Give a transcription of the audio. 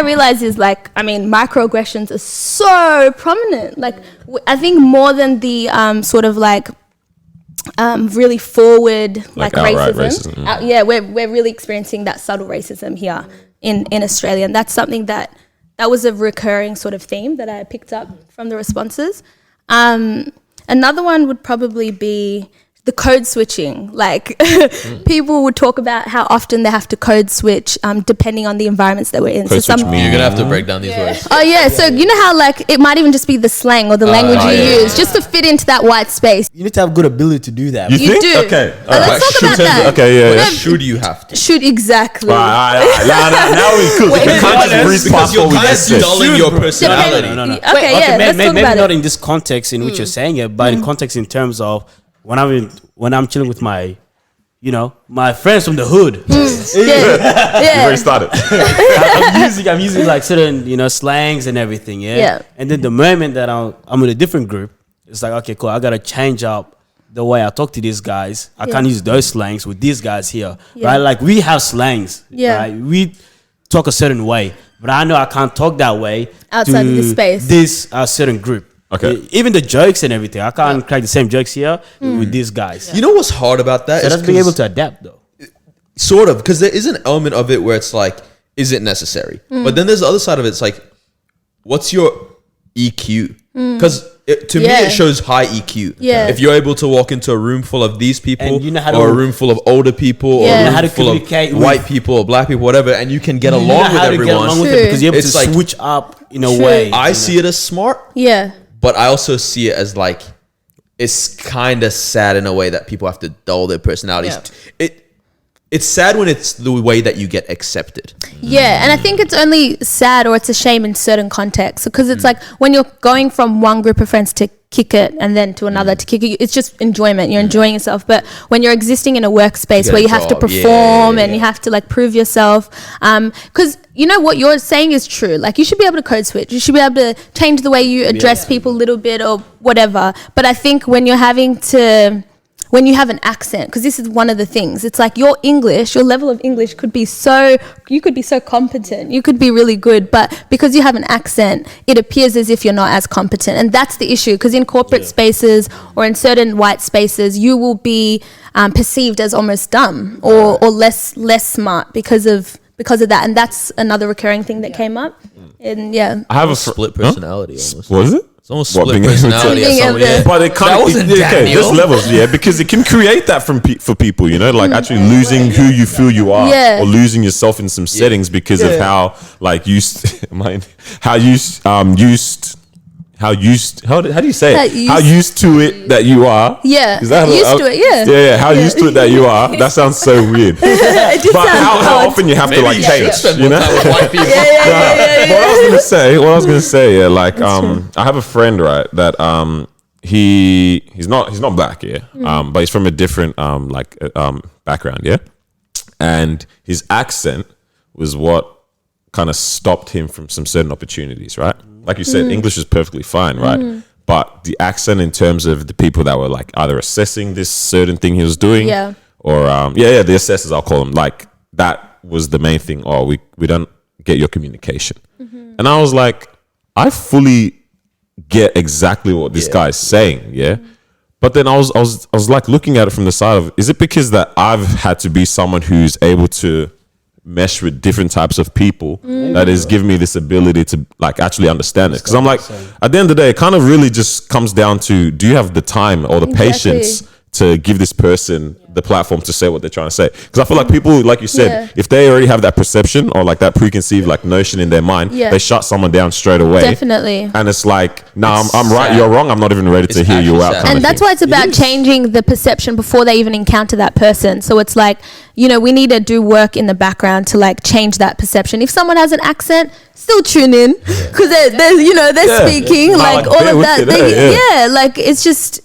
I realize is like, I mean, microaggressions are so prominent. Like, I think more than the sort of like really forward like racism. Yeah, we're really experiencing that subtle racism here in Australia, and that's something that was a recurring sort of theme that I picked up from the responses. Another one would probably be the code switching. Like people would talk about how often they have to code switch depending on the environments that we're in. You're gonna have to break down these words. Oh yeah, so you know how like it might even just be the slang or the language you use just to fit into that white space. You need to have good ability to do that. You think? Do. Okay. Let's talk about that. Okay, yeah. Should you have to? Should exactly. Now we cook. You can't just breeze past what we just said. Dulling your personality. No. Okay, yeah. Let's talk maybe about not it. in this context in which you're saying it, but in context in terms of when I'm chilling with my, my friends from the hood. Yeah. You already started. I'm using like certain, slangs and everything. Yeah. And then the moment that I'm in a different group, it's like, okay, cool. I gotta change up the way I talk to these guys. I can't use those slangs with these guys here, right? Like we have slangs, right? We talk a certain way, but I know I can't talk that way outside of this space. This certain group. Okay. Even the jokes and everything, I can't crack the same jokes here with these guys. You know what's hard about that? So that's being able to adapt, though. Sort of, because there is an element of it where it's like, is it necessary? But then there's the other side of it. It's like, what's your EQ? Because to me, it shows high EQ. Yeah. If you're able to walk into a room full of these people, And you know how or to- a room full of older people, or Yeah. a You know room how to full of communicate with- white people or black people, whatever, and you can get You know along with how to everyone. get along with True. it because you're able It's to like- switch up in a way. I see it as smart, Yeah. but I also see it as like, it's kind of sad in a way that people have to dull their personalities. It's sad when it's the way that you get accepted. Yeah, and I think it's only sad or it's a shame in certain contexts because it's like when you're going from one group of friends to kick it and then to another to kick it, it's just enjoyment. You're enjoying yourself. But when you're existing in a workspace where you have to perform and you have to like prove yourself, because you know what you're saying is true. Like you should be able to code switch. You should be able to change the way you address people a little bit or whatever. But I think when you have an accent, because this is one of the things, it's like your level of English could be you could be so competent, you could be really good, but because you have an accent, it appears as if you're not as competent. And that's the issue, because in corporate spaces or in certain white spaces, you will be perceived as almost dumb or less smart because of that. And that's another recurring thing that came up. And I have a split personality almost. What is it? It's almost split personality. But it kind of there's levels, because it can create that for people, like actually losing who you feel you are, or losing yourself in some settings because of how like how do you say it? How used to it that you are? Yeah, is that used to it? Yeah. Yeah. How used to it that you are? That sounds so weird. But how often you have to like change? White people. What I was gonna say, I have a friend, right, that he's not black, but he's from a different background, and his accent was what kind of stopped him from some certain opportunities, right? Like you said, English is perfectly fine, right? But the accent in terms of the people that were like either assessing this certain thing he was doing, or the assessors, I'll call them, like that was the main thing. Oh, we don't get your communication. And I was like, I fully get exactly what this guy is saying, But then I was like looking at it from the side of, is it because that I've had to be someone who's able to mesh with different types of people that is giving me this ability to like actually understand it? Because I'm like, at the end of the day, it kind of really just comes down to, do you have the time or the patience to give this person the platform to say what they're trying to say? Because I feel like people, like you said, if they already have that perception or like that preconceived like notion in their mind, they shut someone down straight away. Definitely. And it's like, I'm right, you're wrong, I'm not even ready to hear you out. And that's why it's about changing the perception before they even encounter that person. So it's like, we need to do work in the background to like change that perception. If someone has an accent, still tune in because they're speaking like all of that. Like it's just